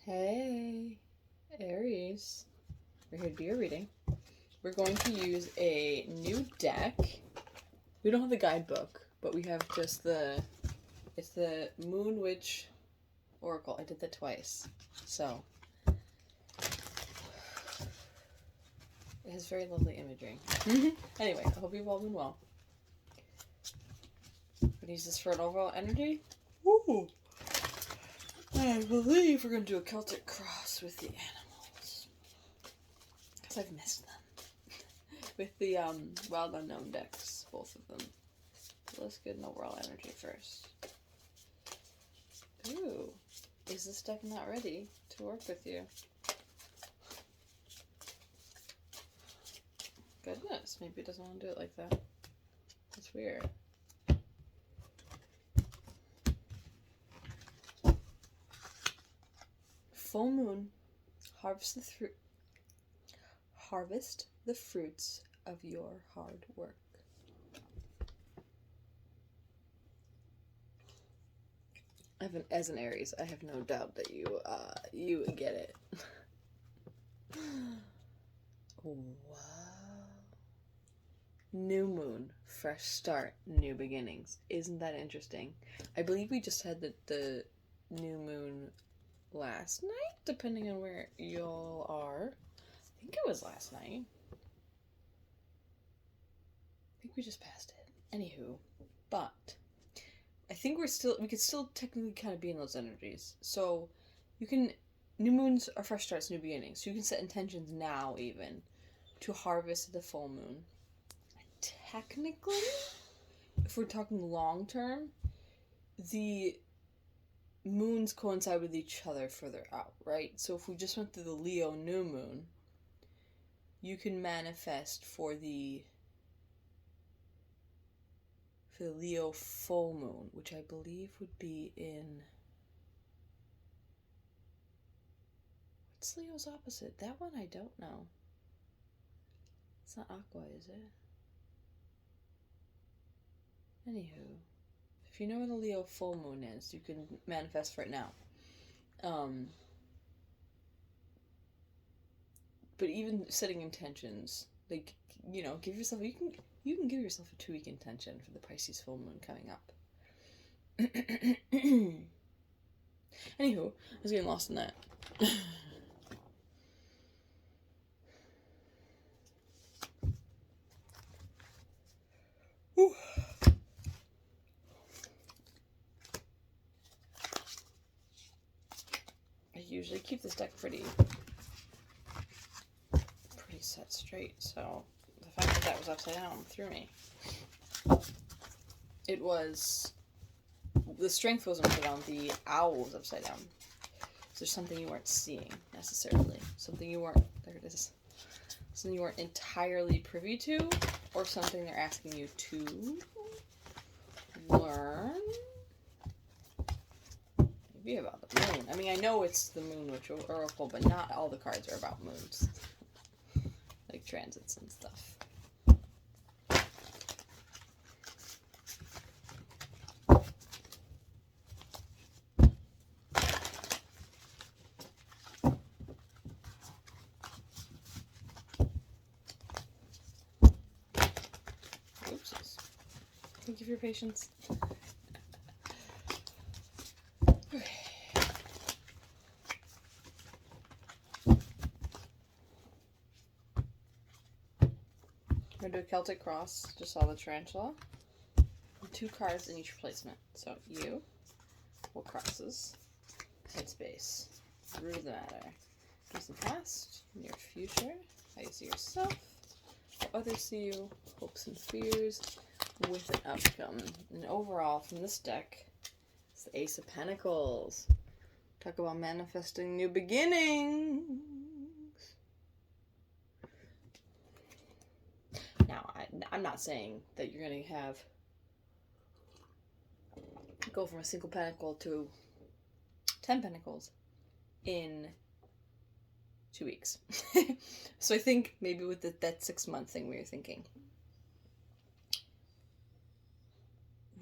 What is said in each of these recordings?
Hey, Aries. We're here to do your reading. We're going to use a new deck. We don't have the guidebook, but we have just it's the Moon Witch Oracle. I did that twice. So, it has very lovely imagery. Anyway, I hope you've all been well. We're going to use this for an overall energy. Woo! I believe we're going to do a Celtic cross with the animals. Because I've missed them. With the Wild Unknown decks, both of them. So let's get an overall energy first. Ooh. Is this deck not ready to work with you? Goodness, maybe it doesn't want to do it like that. That's weird. Full moon, harvest the fruits of your hard work. As an Aries, I have no doubt that you get it. Wow. New moon, fresh start, new beginnings. Isn't that interesting? I believe we just had the new moon last night, depending on where y'all are. I think it was last night. I think we just passed it. Anywho, but I think we could still technically kind of be in those energies. So new moons are fresh starts, new beginnings. So you can set intentions now even to harvest the full moon. Technically, if we're talking long term, the moons coincide with each other further out, right? So if we just went through the Leo new moon, you can manifest for the Leo full moon, which I believe would be in... What's Leo's opposite? That one I don't know. It's not Aqua, is it? Anywho, if you know where the Leo full moon is, you can manifest for it now. But even setting intentions, like, give yourself, you can give yourself a 2-week intention for the Pisces full moon coming up. Anywho, I was getting lost in that. Whew. I usually keep this deck pretty set straight, so the fact that was upside down threw me. The strength wasn't upside down, the owl was upside down. So there's something you weren't seeing necessarily. Something you weren't entirely privy to, or something they're asking you to learn. Maybe about the moon. I mean, I know it's the Moon Witch Oracle, but not all the cards are about moons. Like transits and stuff. Oopsies. Thank you for your patience. I'm going to do a Celtic cross, just saw the tarantula, and 2 cards in each placement. So you, what crosses, headspace, root of the matter, gives the past, near future, how you see yourself, how others see you, hopes and fears, with an outcome. And overall, from this deck, it's the Ace of Pentacles. Talk about manifesting new beginnings. Now, I'm not saying that you're going to go from a single pentacle to 10 pentacles in 2 weeks. So I think maybe with that 6-month thing we were thinking.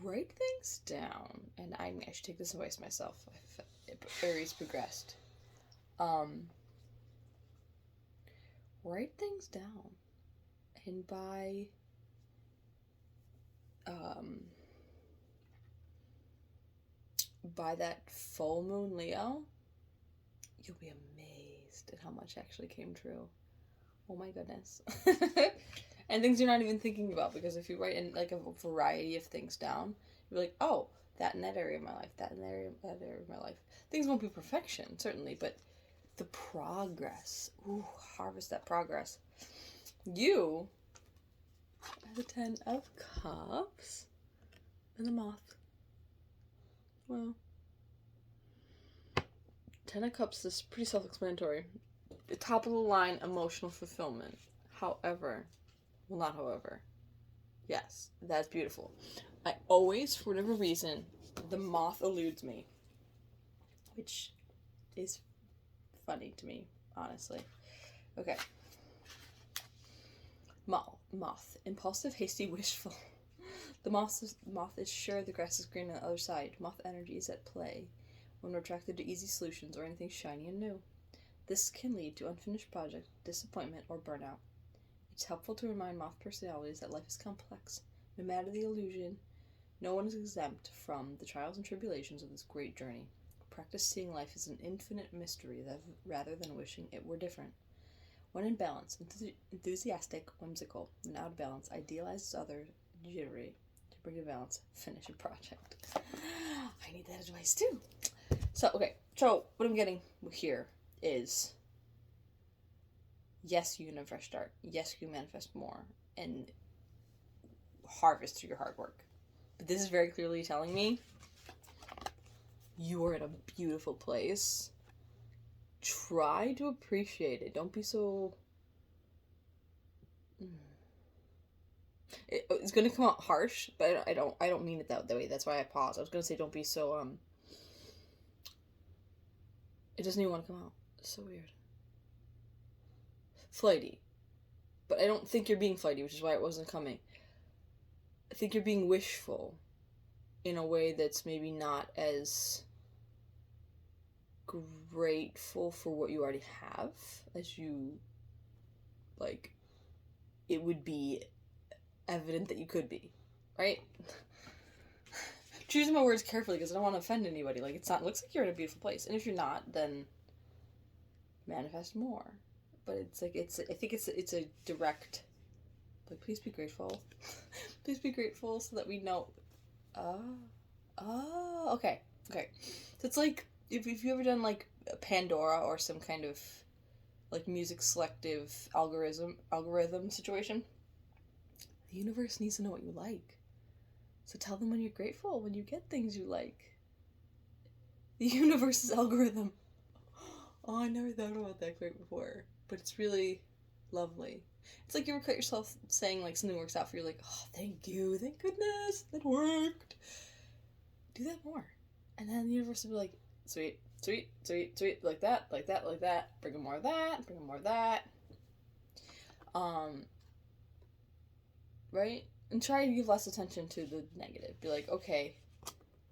Write things down. And I should take this advice myself. Aries progressed. Write things down. And by that full moon Leo, you'll be amazed at how much actually came true. Oh my goodness. And things you're not even thinking about, because if you write in like a variety of things down, you're like, oh, that in that area of my life, that in that area of my life. Things won't be perfection, certainly, but the progress. Ooh, harvest that progress. You have the 10 of Cups and the Moth. Well, 10 of Cups is pretty self-explanatory. The top of the line, emotional fulfillment. However, well, not however. Yes, that's beautiful. I always, for whatever reason, the Moth eludes me, which is funny to me, honestly. Okay. Moth. Impulsive, hasty, wishful. The moth is sure the grass is green on the other side. Moth energy is at play when we're attracted to easy solutions or anything shiny and new. This can lead to unfinished projects, disappointment, or burnout. It's helpful to remind moth personalities that life is complex. No matter the illusion, no one is exempt from the trials and tribulations of this great journey. Practice seeing life as an infinite mystery rather than wishing it were different. When in balance, enthusiastic, whimsical, and out of balance, idealizes others, jittery. To bring to balance, finish a project. I need that advice too. So what I'm getting here is, yes, you can have a fresh start. Yes, you can manifest more and harvest through your hard work. But this is very clearly telling me you are in a beautiful place. Try to appreciate it. Don't be so... It's gonna come out harsh, but I don't mean it that way. That's why I paused. I was gonna say don't be so it doesn't even want to come out. It's so weird. Flighty. But I don't think you're being flighty, which is why it wasn't coming. I think you're being wishful in a way that's maybe not as grateful for what you already have as you, like, it would be evident that you could be, right? Choosing my words carefully because I don't want to offend anybody. Like, it looks like you're in a beautiful place, and if you're not, then manifest more. But it's like I think it's a direct, like, please be grateful. Please be grateful so that we know. Okay. So it's like if you ever done like Pandora or some kind of like music selective algorithm situation. The universe needs to know what you like. So tell them when you're grateful, when you get things you like. The universe's algorithm. Oh, I never thought about that quite before. But it's really lovely. It's like you ever cut yourself saying like something works out for you, like, oh, thank you, thank goodness, that worked. Do that more. And then the universe will be like, sweet, like that. Bring in more of that. Right? And try to give less attention to the negative. Be like, okay,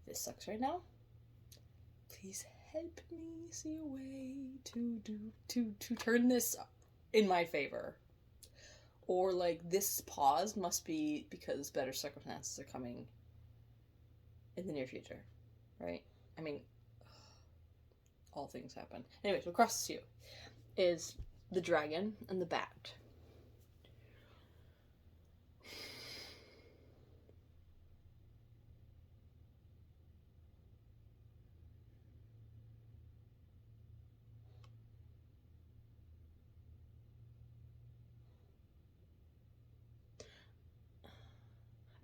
this sucks right now. Please help me see a way to turn this in my favor. Or like, this pause must be because better circumstances are coming in the near future. Right? I mean, all things happen. Anyways, what crosses you is the dragon and the bat.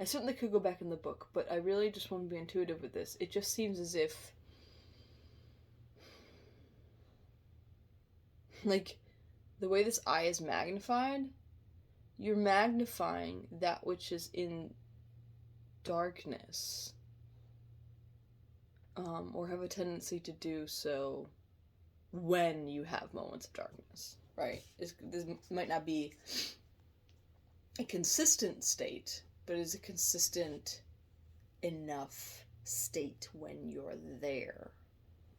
I certainly could go back in the book, but I really just want to be intuitive with this. It just seems as if, like, the way this eye is magnified, you're magnifying that which is in darkness, or have a tendency to do so when you have moments of darkness, right? This might not be a consistent state, but it's a consistent enough state when you're there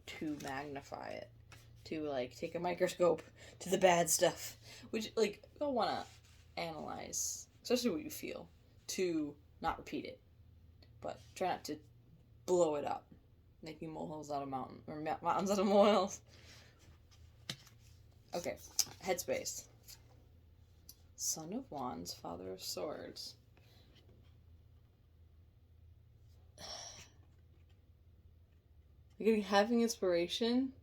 to magnify it. to, like, take a microscope to the bad stuff. Which, like, you'll want to analyze, especially what you feel, to not repeat it. But try not to blow it up, making molehills out of mountains, or mountains out of molehills. Okay, headspace. Son of Wands, Father of Swords. You're having inspiration,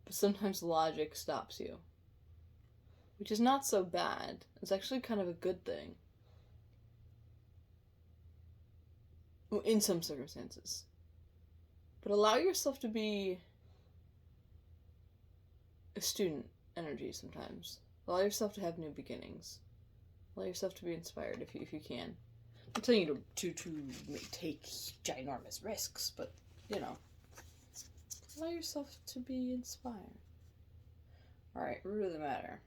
but sometimes logic stops you. Which is not so bad. It's actually kind of a good thing. In some circumstances. But allow yourself to be a student energy sometimes. Allow yourself to have new beginnings. Allow yourself to be inspired if you can. I'm telling you to take ginormous risks, but, you know, allow yourself to be inspired. Alright, root of the matter.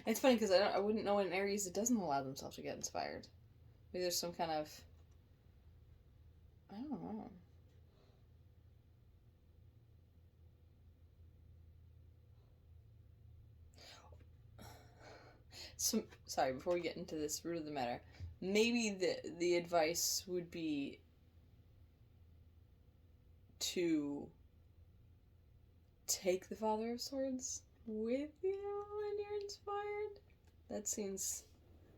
It's funny because I wouldn't know an Aries that doesn't allow themselves to get inspired. Maybe there's some kind of, I don't know. Sorry, before we get into this root of the matter, maybe the advice would be to take the Father of Swords with you when you're inspired.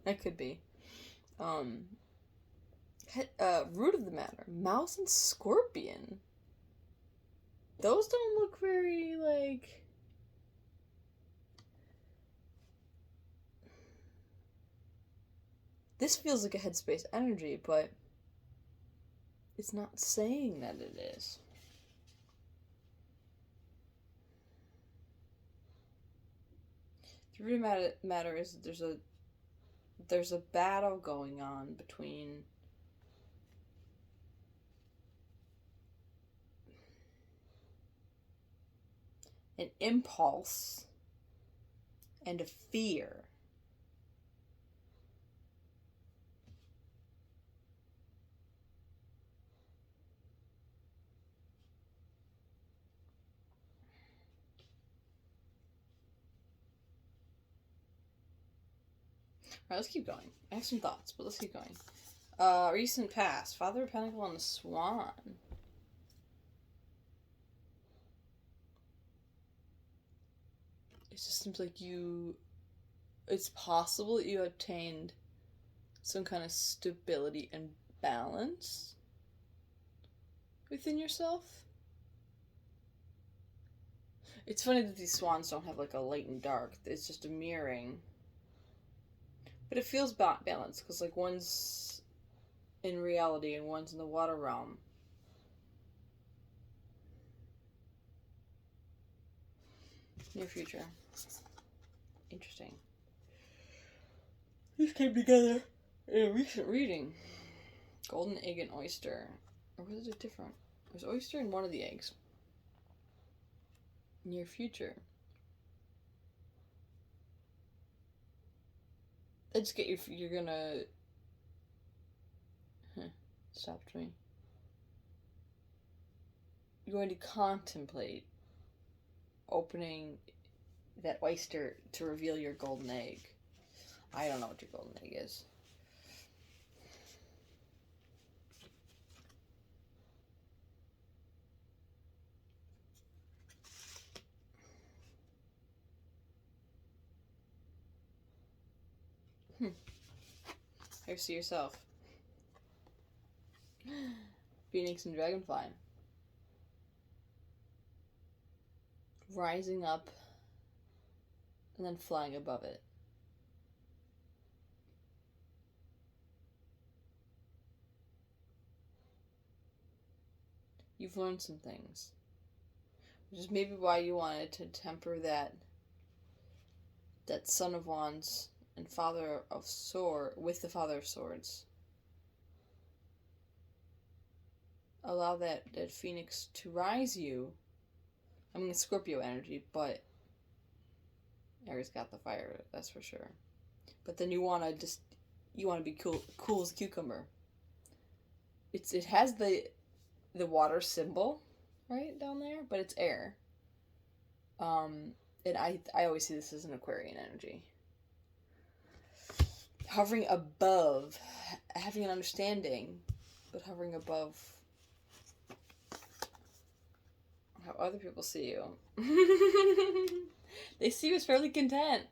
That could be. Root of the matter, Mouse and Scorpion. Those don't look very, like, this feels like a headspace energy, but it's not saying that it is. The root of the matter is that there's a battle going on between an impulse and a fear. Alright, let's keep going. I have some thoughts, but let's keep going. Recent past. Father of Pentacle and the Swan. It just seems like it's possible that you obtained some kind of stability and balance within yourself. It's funny that these swans don't have, like, a light and dark. It's just a mirroring. But it feels balanced, because, like, one's in reality and one's in the water realm. Near future. Interesting. These came together in a recent reading. Golden egg and oyster. Or was it different? It was oyster in one of the eggs. Near future. I just get you're gonna... stopped me. You're going to contemplate opening that oyster to reveal your golden egg. I don't know what your golden egg is. Here, see yourself. Phoenix and Dragonfly. Rising up and then flying above it. You've learned some things. Which is maybe why you wanted to temper that Son of Wands and Father of Swords with the Father of Swords. Allow that Phoenix to rise you. I mean, Scorpio energy, but Aries got the fire, that's for sure. But then you want to be cool as a cucumber. it has the water symbol right down there, but it's air. And I always see this as an Aquarian energy. Hovering above, having an understanding, but hovering above how other people see you. They see you as fairly content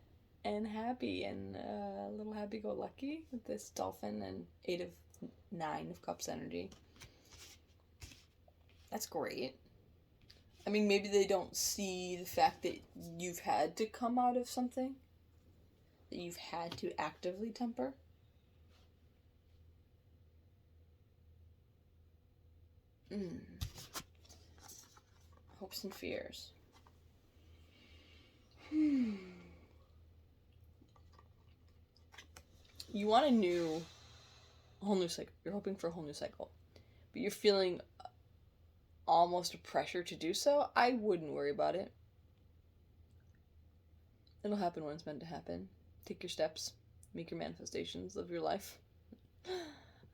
and happy and a little happy-go-lucky with this dolphin and 9 of Cups energy. That's great. I mean, maybe they don't see the fact that you've had to come out of something, that you've had to actively temper. Hopes and fears. You want a whole new cycle. You're hoping for a whole new cycle, but you're feeling almost a pressure to do so. I wouldn't worry about it. It'll happen when it's meant to happen. Take your steps, make your manifestations, live your life.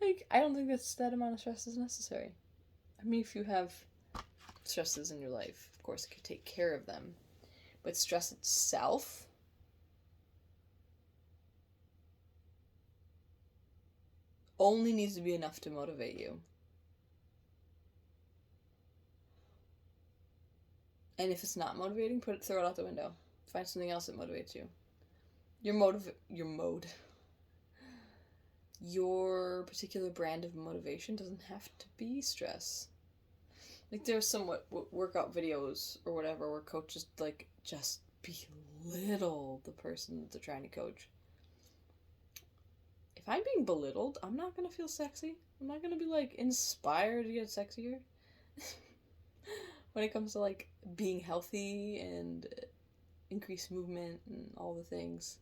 Like, I don't think that amount of stress is necessary. I mean, if you have stresses in your life, of course, you can take care of them. But stress itself, only needs to be enough to motivate you. And if it's not motivating, throw it out the window. Find something else that motivates you. Your particular brand of motivation doesn't have to be stress. Like, there's some workout videos or whatever where coaches, like, just belittle the person that they're trying to coach. If I'm being belittled, I'm not going to feel sexy. I'm not going to be, like, inspired to get sexier. When it comes to, like, being healthy and increased movement and all the things.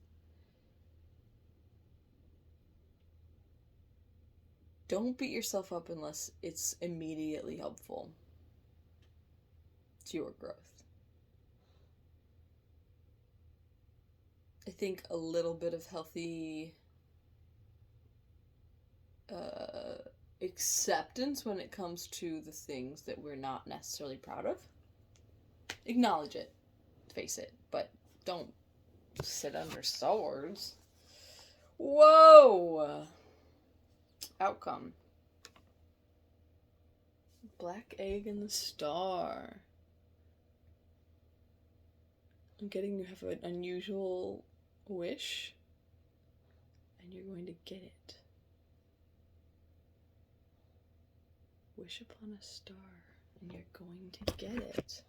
Don't beat yourself up unless it's immediately helpful to your growth. I think a little bit of healthy acceptance when it comes to the things that we're not necessarily proud of. Acknowledge it, face it, but don't sit under swords. Whoa! Outcome. Black egg and the star. I'm getting you have an unusual wish, and you're going to get it. Wish upon a star, and you're going to get it.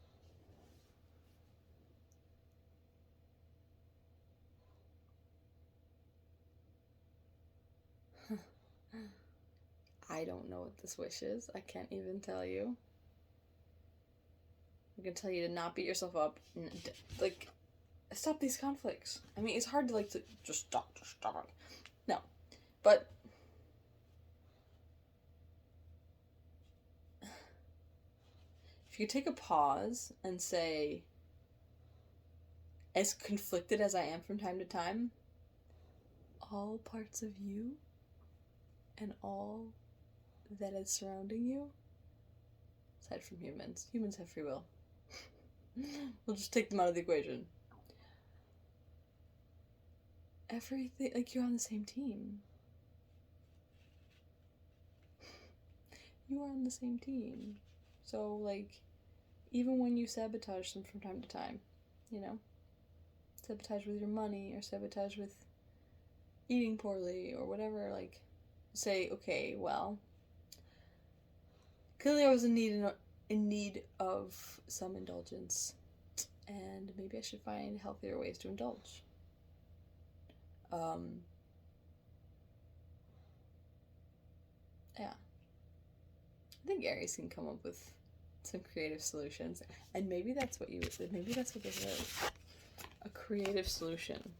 I don't know what this wish is. I can't even tell you. I can tell you to not beat yourself up. Like, stop these conflicts. I mean, it's hard to, like, to just stop it. No. But if you take a pause and say, as conflicted as I am from time to time, all parts of you and all that is surrounding you, aside from humans have free will. We'll just take them out of the equation. Everything, like, you're on the same team. You are on the same team. So, like, even when you sabotage them from time to time, you know, sabotage with your money or sabotage with eating poorly or whatever, like, say, okay, well, clearly I was in need of some indulgence, and maybe I should find healthier ways to indulge. Yeah. I think Aries can come up with some creative solutions, and maybe that's what this is. A creative solution.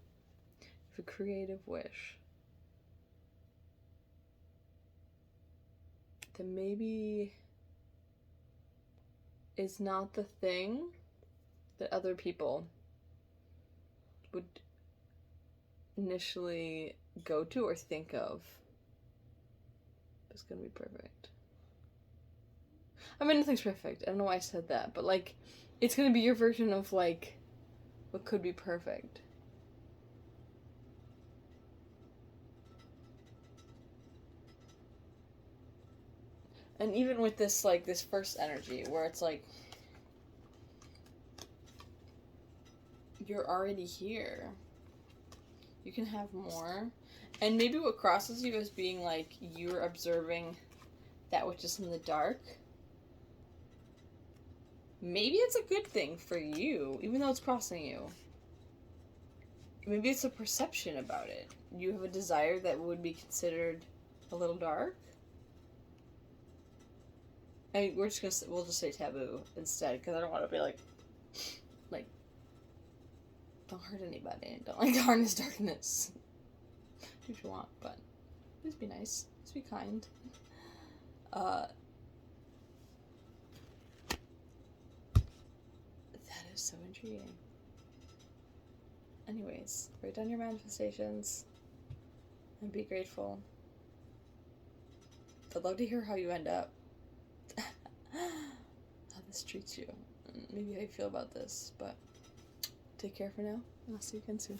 A creative wish. That maybe is not the thing that other people would initially go to or think of. It's gonna be perfect. I mean, nothing's perfect. I don't know why I said that, but like, it's gonna be your version of like what could be perfect. And even with this, like, this first energy, where it's like, you're already here. You can have more. And maybe what crosses you as being like, you're observing that which is in the dark. Maybe it's a good thing for you, even though it's crossing you. Maybe it's a perception about it. You have a desire that would be considered a little dark. I mean, we'll just say taboo instead, because I don't want to be like, don't hurt anybody. Don't like harness darkness. Do what you want, but just be nice. Just be kind. That is so intriguing. Anyways, write down your manifestations and be grateful. I'd love to hear how you end up. How this treats you. Maybe how you feel about this, but take care for now, and I'll see you again soon.